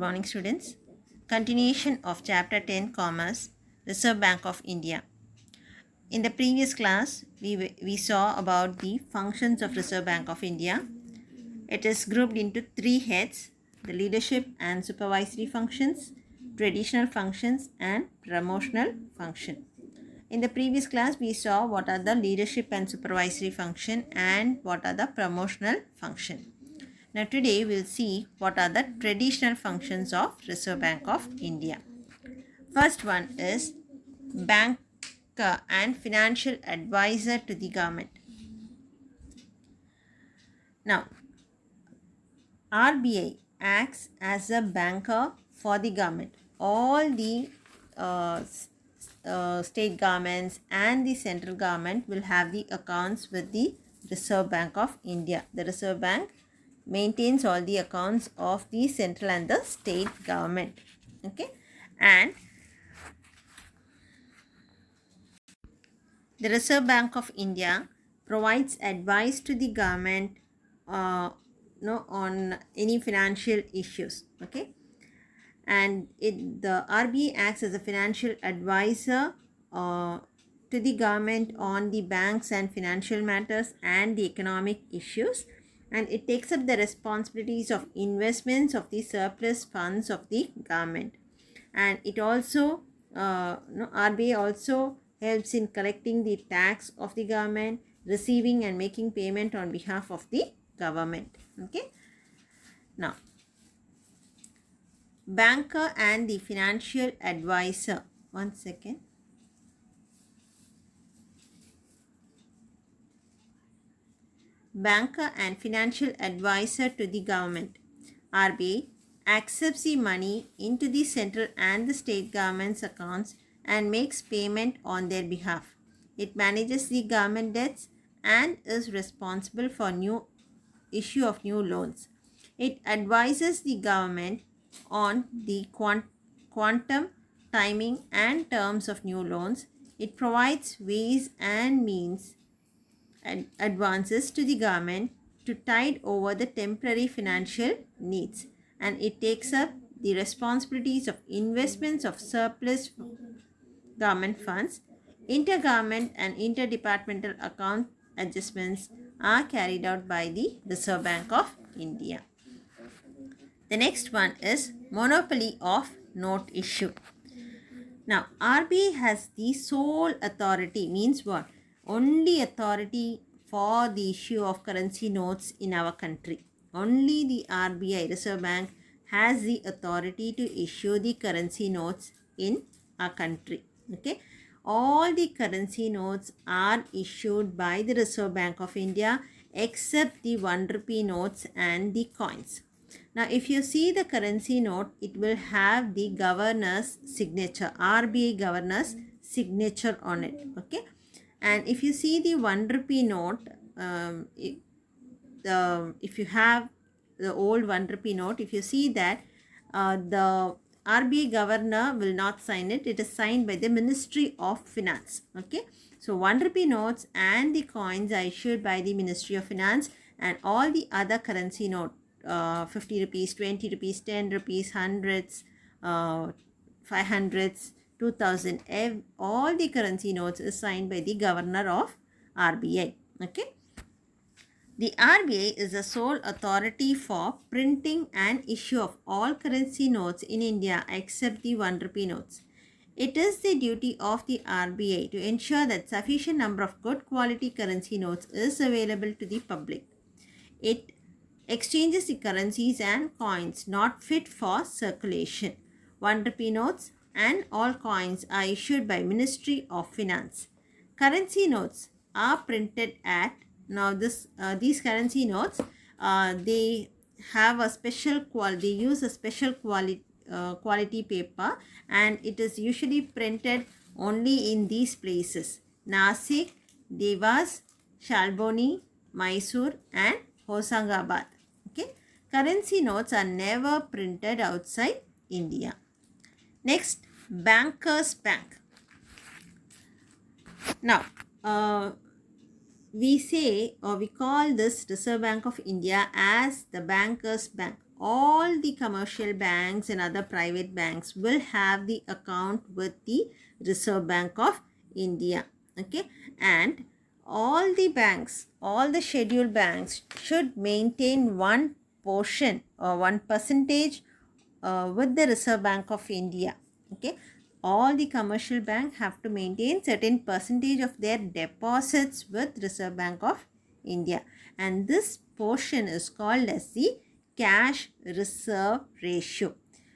morning, students. Continuation of Chapter 10 Commerce, Reserve Bank of India. In the previous class, we saw about the functions of Reserve Bank of India. It is grouped into three heads: the leadership and supervisory functions, traditional functions, and promotional function. In the previous class, we saw what are the leadership and supervisory function and what are the promotional function. Now today we'll see what are the traditional functions of Reserve Bank of India. First one is banker and financial advisor to the government. Now RBI acts as a banker for the government. All the state governments and the central government will have the accounts with the Reserve Bank of India. The Reserve Bank maintains all the accounts of the central and the state government. Okay, and the Reserve Bank of India provides advice to the government on any financial issues. Okay, and the RBI acts as a financial advisor to the government on the banks and financial matters and the economic issues, and it takes up the responsibilities of investments of the surplus funds of the government. And it also RBI also helps in collecting the tax of the government, receiving and making payment on behalf of the government. Okay, now banker and the financial advisor. One second. Banker and financial advisor to the government. RBI accepts the money into the central and the state government's accounts and makes payment on their behalf. It manages the government debts and is responsible for new issue of new loans. It advises the government on the quantum, timing, and terms of new loans. It provides ways and means and advances to the government to tide over the temporary financial needs, and it takes up the responsibilities of investments of surplus government funds. Intergovernment and interdepartmental account adjustments are carried out by the Reserve Bank of India. The next one is monopoly of note issue. Now, RBI has the sole authority, means what? Only authority for the issue of currency notes in our country. Only the RBI, Reserve Bank, has the authority to issue the currency notes in our country. Okay, all the currency notes are issued by the Reserve Bank of India except the 1 rupee notes and the coins. Now, if you see the currency note, it will have the governor's signature, RBI governor's signature on it. Okay, and if you see the 1 rupee note, if you have the old 1 rupee note, if you see that the RBI governor will not sign it. It is signed by the Ministry of Finance. Okay, so 1 rupee notes and the coins are issued by the Ministry of Finance, and all the other currency note, 50 rupees, 20 rupees, 10 rupees, hundreds, 500s, 2000, all the currency notes is signed by the governor of RBI. Okay, the RBI is the sole authority for printing and issue of all currency notes in India except the 1 rupee notes. It is the duty of the RBI to ensure that sufficient number of good quality currency notes is available to the public. It exchanges the currencies and coins not fit for circulation. 1 rupee notes and all coins are issued by Ministry of Finance. Currency notes are printed at these currency notes they have a special quality. They use a special quality paper, and it is usually printed only in these places: Nasik, Devas, Shalboni, Mysore, and Hosangabad. Okay, currency notes are never printed outside India. Next, Bankers Bank. Now, we say, or we call this Reserve Bank of India as the Bankers Bank. all the commercial banks and other private banks will have the account with the Reserve Bank of India. Okay, and all the banks, all the scheduled banks should maintain one portion or 1% with the Reserve Bank of India. Okay, all the commercial bank have to maintain certain percentage of their deposits with Reserve Bank of India, and this portion is called as the cash reserve ratio.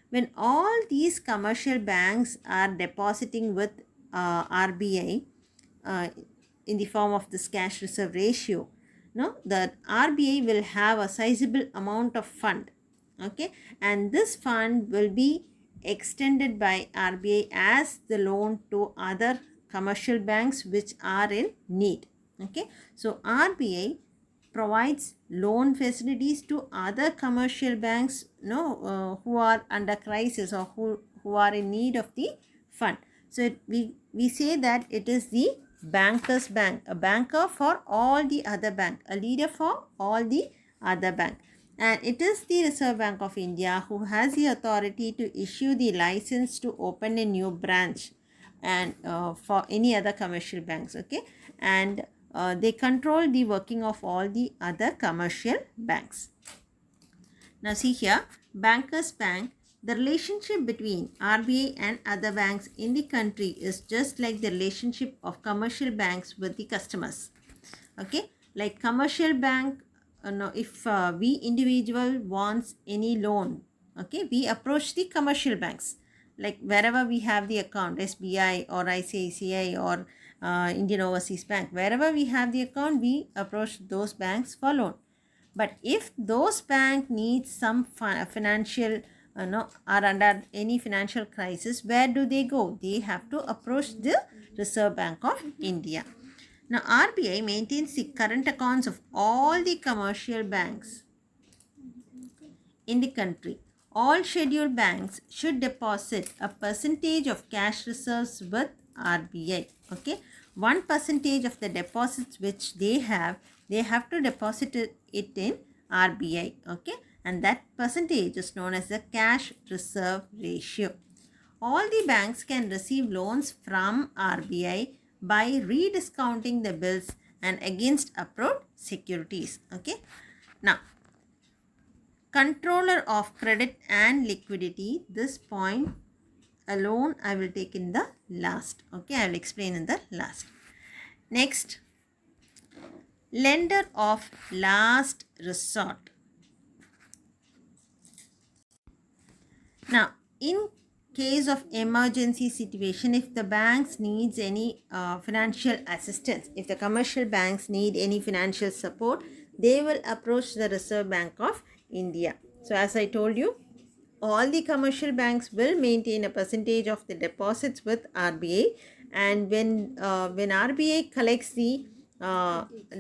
When all these commercial banks are depositing with RBI in the form of this cash reserve ratio, no, the RBI will have a sizable amount of fund. Okay, and this fund will be extended by RBI as the loan to other commercial banks which are in need. Okay, so RBI provides loan facilities to other commercial banks, who are under crisis or who are in need of the fund. So we say that it is the banker's bank, a banker for all the other bank, a leader for all the other bank. And it is the Reserve Bank of India who has the authority to issue the license to open a new branch and for any other commercial banks. Okay, and they control the working of all the other commercial banks. Now see here, Bankers Bank, the relationship between RBI and other banks in the country is just like the relationship of commercial banks with the customers. Okay, like commercial bank, if we individual wants any loan, okay, we approach the commercial banks. Like wherever we have the account, SBI or ICICI or Indian Overseas Bank, wherever we have the account, we approach those banks for loan. But if those bank needs some financial, are under any financial crisis, where do they go? They have to approach the Reserve Bank of India. Now, RBI maintains the current accounts of all the commercial banks in the country. All scheduled banks should deposit a percentage of cash reserves with RBI. Okay, 1% of the deposits which they have to deposit it in RBI. Okay, and that percentage is known as the cash reserve ratio. All the banks can receive loans from RBI by rediscounting the bills and against approved securities. Okay, now controller of credit and liquidity, this point alone I will take in the last. Okay, I will explain in the last. Next, lender of last resort. Now, in case of emergency situation, if the banks needs any financial assistance, if the commercial banks need any financial support, they will approach the Reserve Bank of India. So as I told you, all the commercial banks will maintain a percentage of the deposits with RBI, and when RBI collects the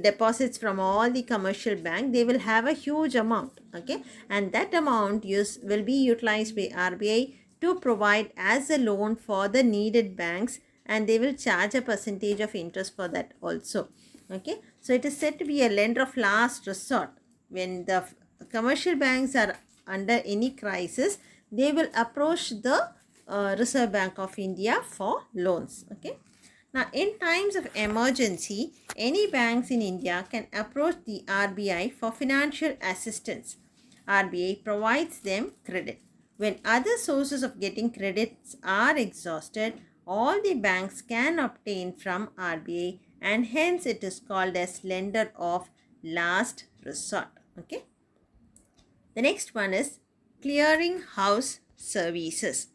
deposits from all the commercial bank, they will have a huge amount. Okay, and that amount will be utilized by RBI to provide as a loan for the needed banks, and they will charge a percentage of interest for that also. Okay, so it is said to be a lender of last resort. When the commercial banks are under any crisis, they will approach the Reserve Bank of India for loans. Okay, now in times of emergency, any banks in India can approach the RBI for financial assistance. RBI provides them credit. When other sources of getting credits are exhausted, all the banks can obtain from RBI, and hence it is called as lender of last resort. Okay, the next one is clearing house services.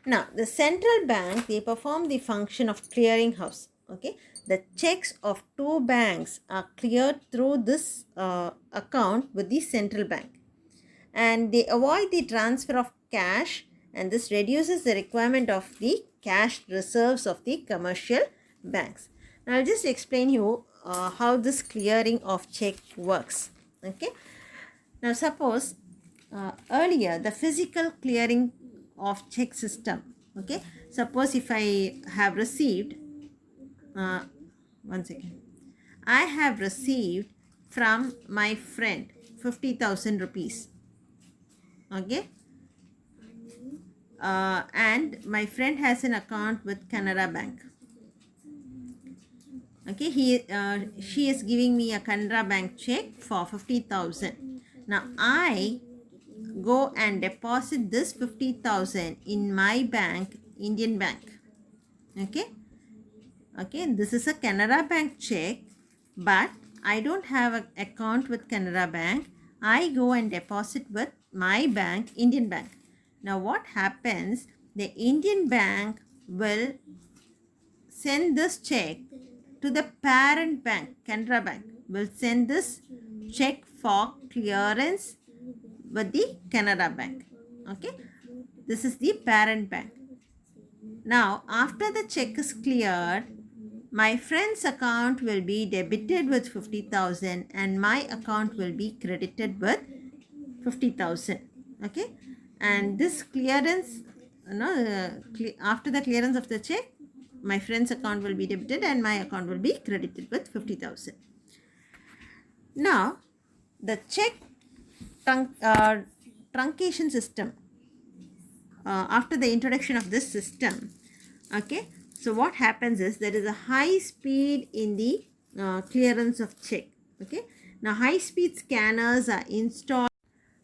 Now, the central bank, they perform the function of clearing house. Okay, the checks of two banks are cleared through this account with the central bank, and they avoid the transfer of cash, and this reduces the requirement of the cash reserves of the commercial banks. Now, I'll just explain you how this clearing of check works. Okay, now suppose earlier the physical clearing of check system. Okay, suppose if I have received one second, I have received from my friend 50,000 rupees. Okay. And my friend has an account with Canara Bank. Okay, she is giving me a Canara Bank check for 50,000. Now I go and deposit this 50,000 in my bank, Indian Bank. Okay. Okay, this is a Canara Bank check, but I don't have an account with Canara Bank. I go and deposit with my bank, Indian Bank. Now what happens? The Indian Bank will send this check to the parent bank, Canara Bank will send this check for clearance with the Canara Bank. Okay, this is the parent bank. Now, after the check is cleared, my friend's account will be debited with 50,000 and my account will be credited with 50,000. Okay, and this clearance, after the clearance of the check, my friend's account will be debited and my account will be credited with 50,000. Now, the check truncation system, after the introduction of this system, okay, so what happens is there is a high speed in the clearance of check. Okay, now high speed scanners are installed.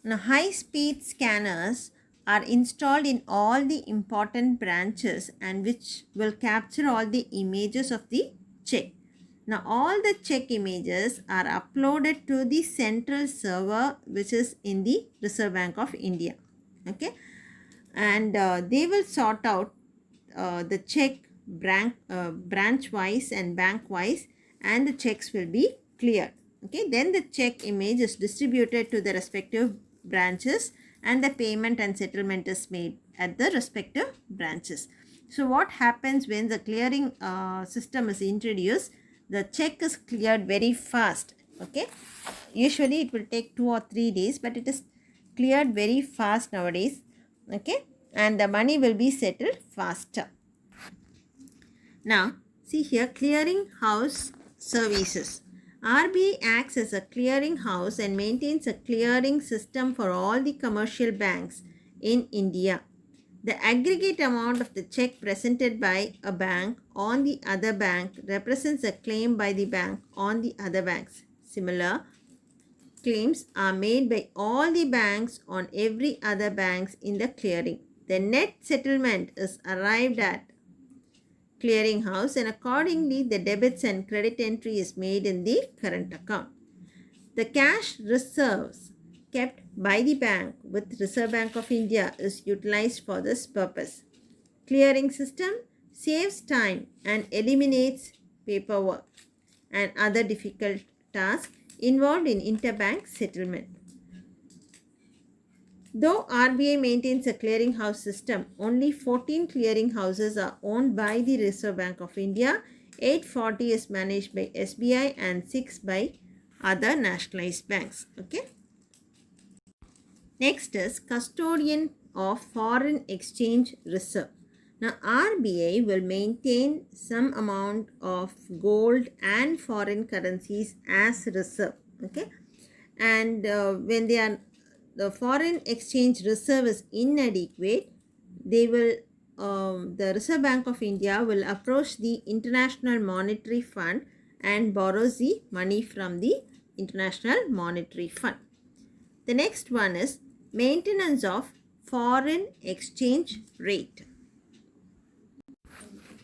Now high speed scanners are installed in all the important branches and which will capture all the images of the check. Now all the check images are uploaded to the central server which is in the Reserve Bank of India. Okay, and they will sort out the check branch wise and bank wise, and the checks will be cleared. Okay, then the check image is distributed to the respective branches and the payment and settlement is made at the respective branches. So what happens when the clearing system is introduced? The check is cleared very fast. Okay, usually it will take 2 or 3 days, but it is cleared very fast nowadays. Okay, and the money will be settled faster. Now see here, clearing house services. RBI acts as a clearing house and maintains a clearing system for all the commercial banks in India. The aggregate amount of the check presented by a bank on the other bank represents a claim by the bank on the other banks. Similar claims are made by all the banks on every other banks in the clearing. The net settlement is arrived at clearing house and accordingly the debits and credit entry is made in the current account. The cash reserves kept by the bank with Reserve Bank of India is utilized for this purpose. Clearing system saves time and eliminates paperwork and other difficult tasks involved in interbank settlement. Though RBI maintains a clearinghouse system, only 14 clearinghouses are owned by the Reserve Bank of India, 840 is managed by SBI and 6 by other nationalized banks. Okay. Next is custodian of foreign exchange reserve. Now RBI will maintain some amount of gold and foreign currencies as reserve. Okay, and when the foreign exchange reserve is inadequate, they will the Reserve Bank of India will approach the International Monetary Fund and borrows the money from the International Monetary Fund. The next one is maintenance of foreign exchange rate.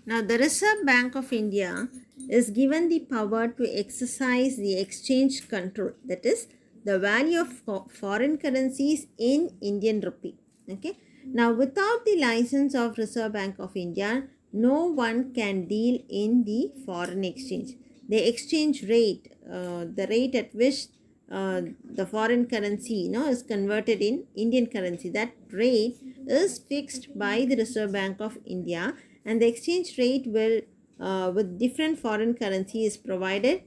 Now the Reserve Bank of India is given the power to exercise the exchange control, that is the value of foreign currencies in Indian rupee. Okay. Now without the license of Reserve Bank of India, no one can deal in the foreign exchange. The exchange rate, the rate at which the foreign currency is converted in Indian currency, that rate is fixed by the Reserve Bank of India, and the exchange rate will with different foreign currency is provided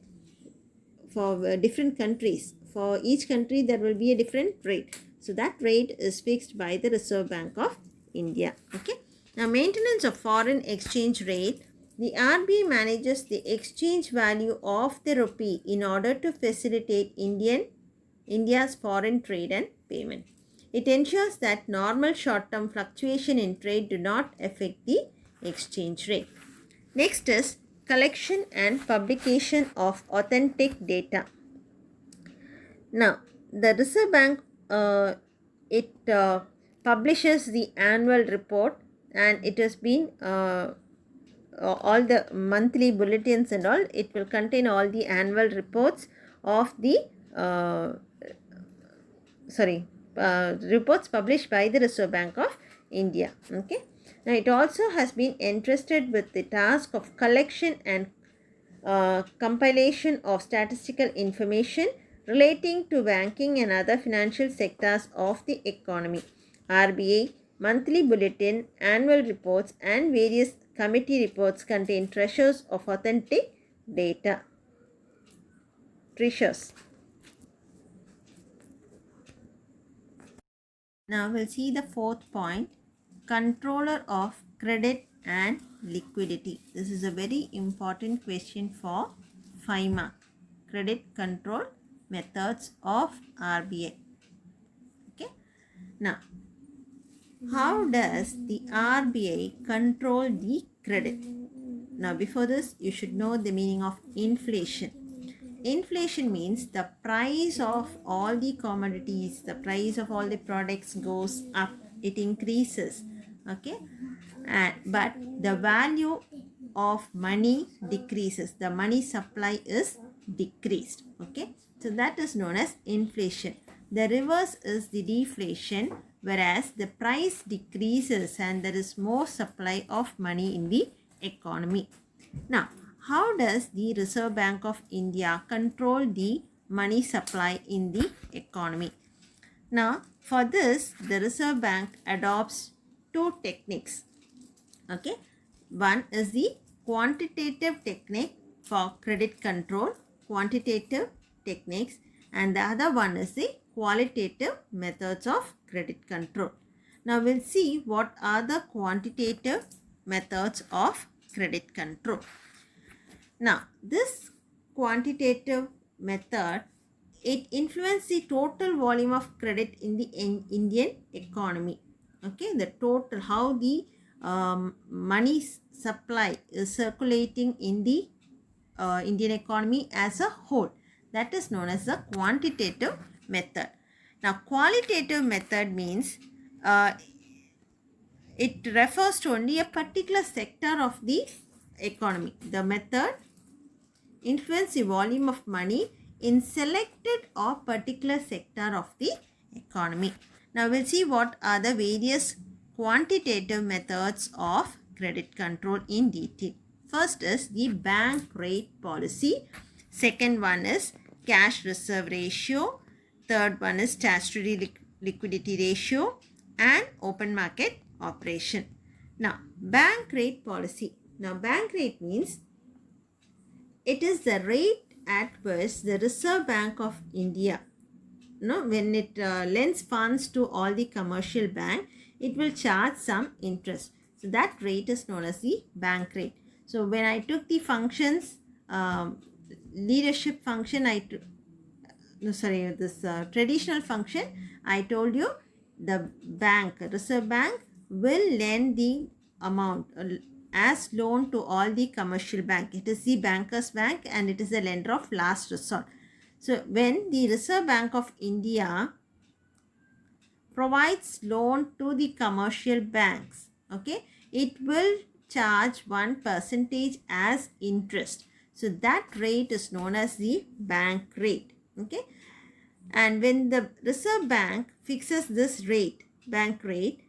for different countries. For each country there will be a different rate. So that rate is fixed by the Reserve Bank of India. Okay. Now maintenance of foreign exchange rate. The RBI manages the exchange value of the rupee in order to facilitate India's foreign trade and payment. It ensures that normal short-term fluctuation in trade do not affect the exchange rate. Next is collection and publication of authentic data. Now, the Reserve Bank it publishes the annual report, and it has been all the monthly bulletins and all. It will contain all the annual reports of the reports published by the Reserve Bank of India. Okay. Now, it also has been entrusted with the task of collection and compilation of statistical information relating to banking and other financial sectors of the economy. RBI monthly bulletin, annual reports, and various committee reports contain treasures of authentic data. Treasures. Now we'll see the fourth point, controller of credit and liquidity. This is a very important question for 5 mark. Credit control methods of RBI. Okay. Now, how does the RBI control the credit? Now, before this, you should know the meaning of inflation. Inflation means the price of all the commodities, the price of all the products goes up, it increases. Okay. But the value of money decreases, the money supply is decreased. Okay. So that is known as inflation. The reverse is the deflation, whereas the price decreases and there is more supply of money in the economy. Now, how does the Reserve Bank of India control the money supply in the economy? Now, for this, the Reserve Bank adopts two techniques. Okay, one is the quantitative technique for credit control, quantitative techniques, and the other one is the qualitative methods of credit control. Now, we'll see what are the quantitative methods of credit control. Now, this quantitative method, it influences the total volume of credit in the Indian economy. Okay, the total, how the money supply is circulating in the Indian economy as a whole. That is known as the quantitative method. Now, qualitative method means it refers to only a particular sector of the economy. The method influence the volume of money in selected or particular sector of the economy. Now we'll see what are the various quantitative methods of credit control in detail. First is the bank rate policy. Second one is cash reserve ratio. Third one is statutory liquidity ratio and open market operation. Now, bank rate policy. Now, bank rate means it is the rate at which the Reserve Bank of India, when it lends funds to all the commercial bank, it will charge some interest. So that rate is known as the bank rate. So when I took the functions, leadership function, traditional function, I told you the bank, Reserve Bank will lend the amount as loan to all the commercial bank. It is the banker's bank and it is the lender of last resort. So when the Reserve Bank of India provides loan to the commercial banks, okay, it will charge 1% as interest. So that rate is known as the bank rate. Okay. And when the Reserve Bank fixes this rate, bank rate,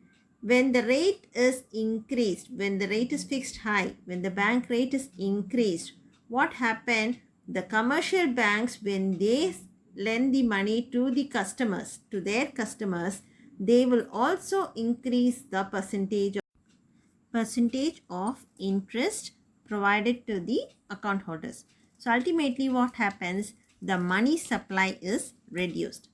when the rate is increased, when the rate is fixed high, when the bank rate is increased, what happened? The commercial banks, when they lend the money to the customers, to their customers, they will also increase the percentage of interest provided to the account holders. So ultimately what happens? The money supply is reduced.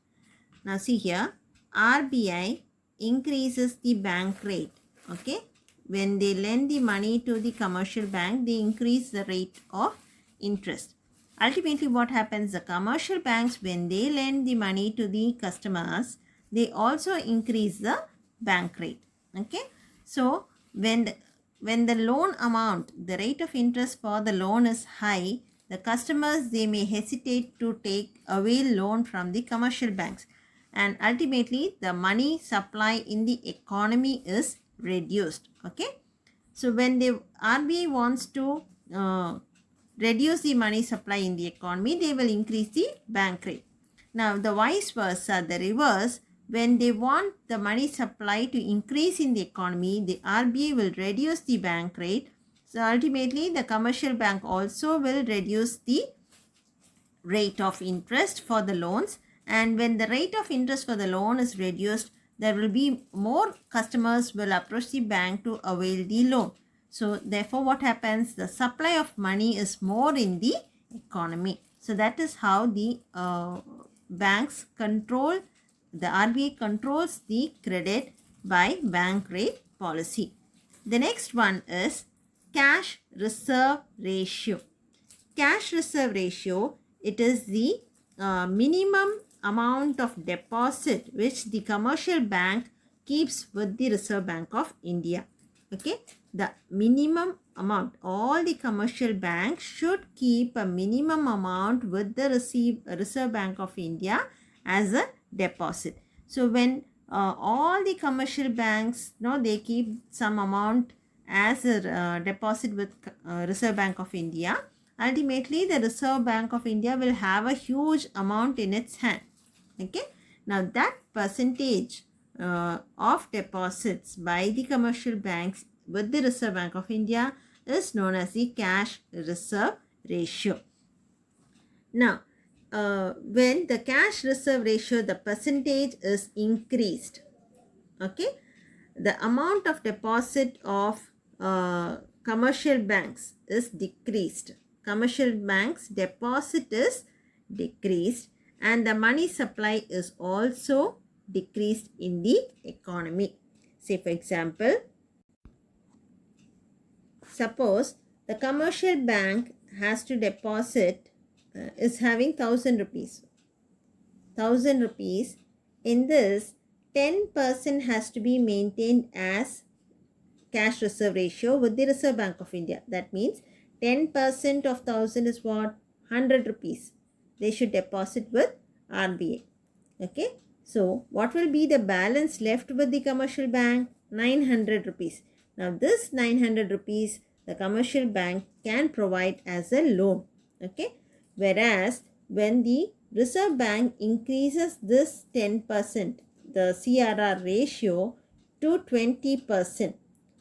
Now see here, RBI increases the bank rate. Okay, when they lend the money to the commercial bank, they increase the rate of interest. Ultimately what happens? The commercial banks, when they lend the money to the customers, they also increase the bank rate. Okay, so when the loan amount, the rate of interest for the loan is high, the customers, they may hesitate to take away loan from the commercial banks, and ultimately the money supply in the economy is reduced. Okay, so when the RBI wants to reduce the money supply in the economy, they will increase the bank rate. Now the vice versa, the reverse, when they want the money supply to increase in the economy, the RBI will reduce the bank rate. So ultimately the commercial bank also will reduce the rate of interest for the loans, and when the rate of interest for the loan is reduced, there will be more customers will approach the bank to avail the loan. So therefore what happens, the supply of money is more in the economy. So that is how the banks control, the RBI controls the credit by bank rate policy. The next one is cash reserve ratio. Cash reserve ratio, it is the minimum amount of deposit which the commercial bank keeps with the Reserve Bank of India. Okay, the minimum amount, all the commercial banks should keep a minimum amount with the Reserve Bank of India as a deposit. So when all the commercial banks, they keep some amount as a deposit with Reserve Bank of India, ultimately the Reserve Bank of India will have a huge amount in its hand. Okay, now that percentage of deposits by the commercial banks with the Reserve Bank of India is known as the cash reserve ratio. Now when the cash reserve ratio, the percentage is increased, okay, the amount of deposit of commercial banks is decreased. Commercial banks deposit is decreased, and the money supply is also decreased in the economy. Say for example, suppose the commercial bank has to deposit is having 1000 rupees. 1000 rupees. In this, 10% has to be maintained as cash reserve ratio with the Reserve Bank of India. That means 10% of 1000 is what? 100 rupees. They should deposit with RBI. Okay. So what will be the balance left with the commercial bank? 900 rupees. Now this 900 rupees the commercial bank can provide as a loan. Okay. Whereas when the Reserve Bank increases this 10%, the CRR ratio, to 20%,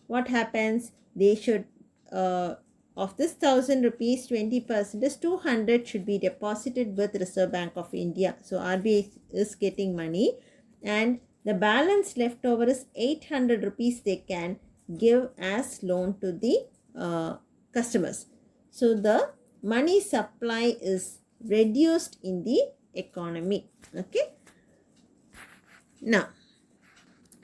what happens? They should, of this 1000 rupees, 20% is 200 should be deposited with Reserve Bank of India. So RBI is getting money, and the balance left over is 800 rupees they can give as loan to the customers. So the money supply is reduced in the economy. Okay. Now,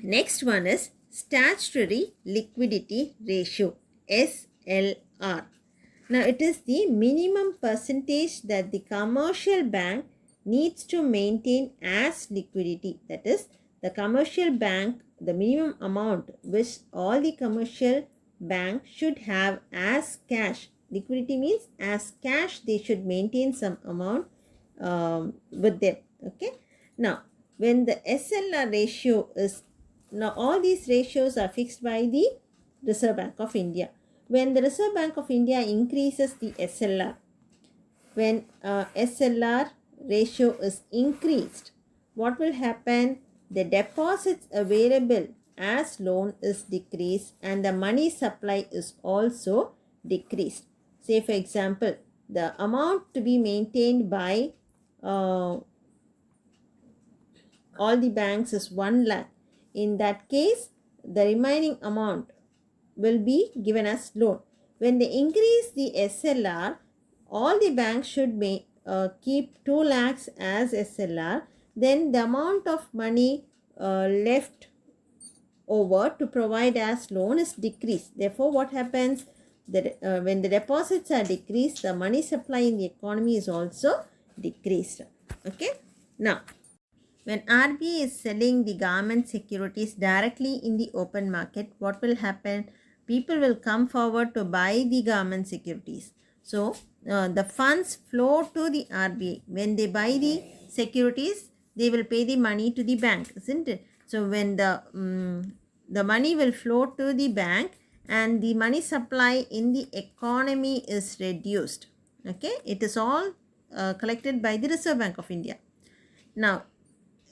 next one is statutory liquidity ratio, SLR. Now, it is the minimum percentage that the commercial bank needs to maintain as liquidity. That is, the commercial bank, the minimum amount which all the commercial bank should have as cash. Liquidity means as cash they should maintain some amount with them. Okay. Now, when the SLR ratio is, now all these ratios are fixed by the Reserve Bank of India. When the Reserve Bank of India increases the SLR, when SLR ratio is increased, what will happen? The deposits available as loan is decreased, and the money supply is also decreased. Say for example, the amount to be maintained by all the banks is 1 lakh. In that case, the remaining amount will be given as loan. When they increase the SLR, all the banks should keep 2 lakhs as SLR. Then the amount of money left over to provide as loan is decreased. Therefore, what happens? When the deposits are decreased, the money supply in the economy is also decreased. Okay. Now, When RBI is selling the government securities directly in the open market, what will happen? People will come forward to buy the government securities. So, the funds flow to the RBI. When they buy the securities, they will pay the money to the bank, isn't it? So, when the money will flow to the bank and the money supply in the economy is reduced. Okay, it is all collected by the Reserve Bank of India. Now,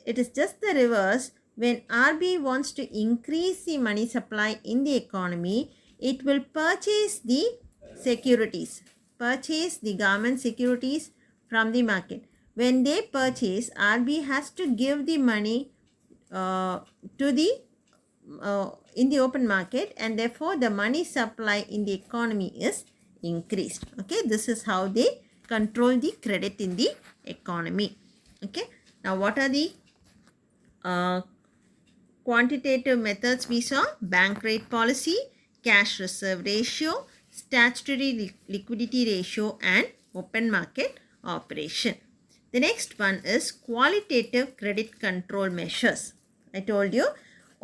it is just the reverse. When RBI wants to increase the money supply in the economy, it will purchase the securities, purchase the government securities from the market. When they purchase, RBI has to give the money to the in the open market, and therefore the money supply in the economy is increased. Okay, this is how they control the credit in the economy. Okay, now what are the quantitative methods we saw? Bank rate policy, cash reserve ratio, statutory liquidity ratio, and open market operation. The next one is qualitative credit control measures. I told you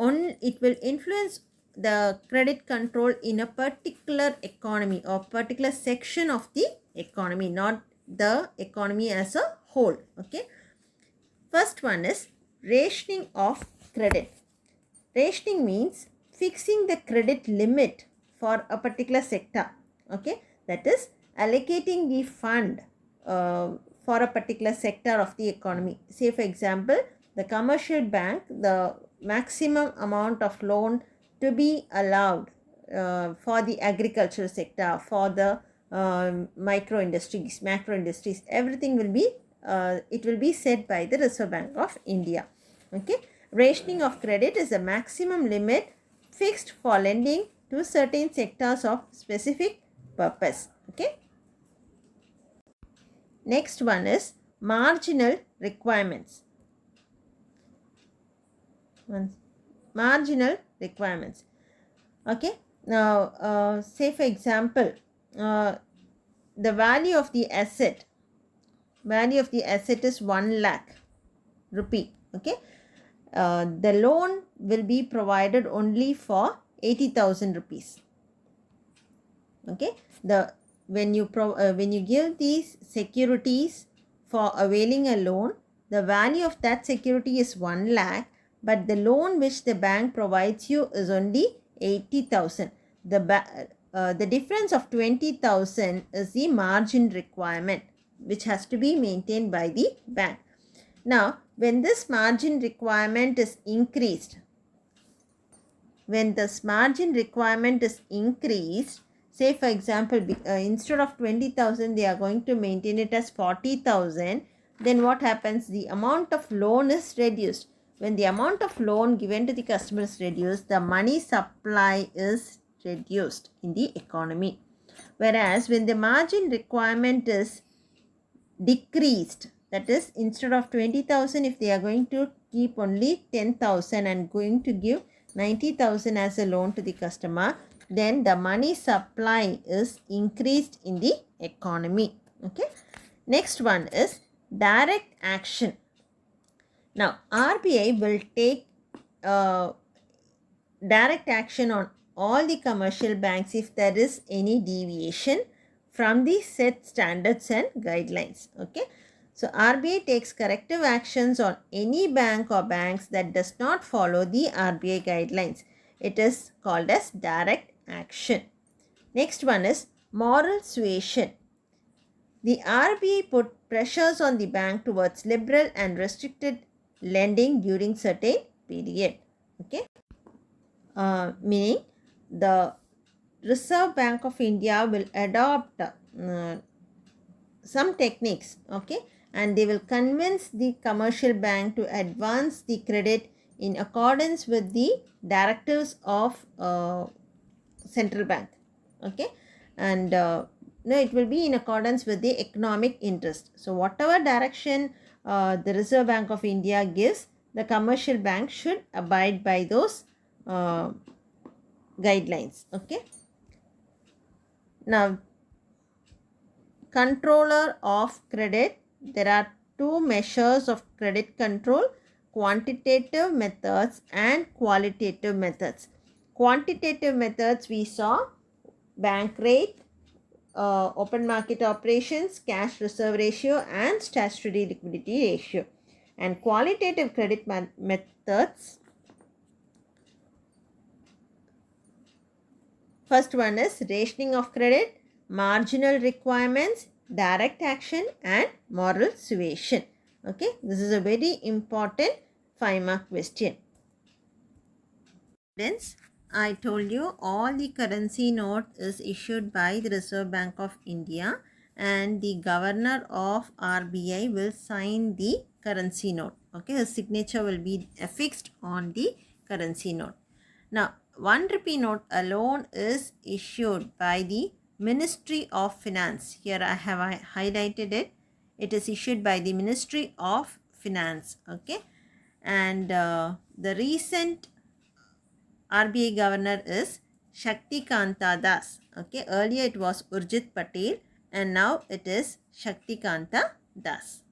it will influence the credit control in a particular economy or particular section of the economy, not the economy as a whole. Okay. First one is rationing of credit. Rationing means fixing the credit limit for a particular sector. Okay, that is allocating the fund for a particular sector of the economy. Say for example, the commercial bank, the maximum amount of loan to be allowed for the agricultural sector, for the micro industries, macro industries, everything will be it will be set by the Reserve Bank of India. Okay, rationing of credit is a maximum limit fixed for lending to certain sectors of specific purpose. Okay. Next one is marginal requirements. Marginal requirements. Okay. Now, say for example, the value of the asset is 1 lakh rupee. Okay. The loan will be provided only for 80,000 rupees. Okay. When you give these securities for availing a loan, the value of that security is 1 lakh, but the loan which the bank provides you is only 80,000. The difference of 20,000 is the margin requirement which has to be maintained by the bank. Now, when this margin requirement is increased, say for example, instead of 20,000, they are going to maintain it as 40,000, then what happens? The amount of loan is reduced. When the amount of loan given to the customer is reduced, the money supply is reduced in the economy. Whereas when the margin requirement is decreased, that is, instead of 20,000, if they are going to keep only 10,000 and going to give 90,000 as a loan to the customer, then the money supply is increased in the economy. Okay. Next one is direct action. Now, RBI will take direct action on all the commercial banks if there is any deviation from the set standards and guidelines. Okay. So, RBI takes corrective actions on any bank or banks that does not follow the RBI guidelines. It is called as direct action. Next one is moral suasion. The RBI put pressures on the bank towards liberal and restricted lending during certain period. Okay. Meaning the Reserve Bank of India will adopt some techniques, okay, and they will convince the commercial bank to advance the credit in accordance with the directives of central bank, okay, and no, it will be in accordance with the economic interest. So whatever direction the Reserve Bank of India gives, the commercial bank should abide by those guidelines. Okay. Now, controller of credit, there are two measures of credit control. quantitative methods and qualitative methods. Quantitative methods we saw bank rate, open market operations, cash reserve ratio, and statutory liquidity ratio. And qualitative credit methods, first one is rationing of credit, marginal requirements, direct action, and moral suasion. Okay, this is a very important 5-mark question. Students, I told you all the currency note is issued by the Reserve Bank of India, and the governor of RBI will sign the currency note. Okay, his signature will be affixed on the currency note. Now, 1 rupee note alone is issued by the Ministry of Finance. Here I have highlighted it. It is issued by the Ministry of Finance. Okay, and the recent RBI governor is Shaktikanta Das. Okay, earlier it was Urjit Patel and now it is Shaktikanta Das.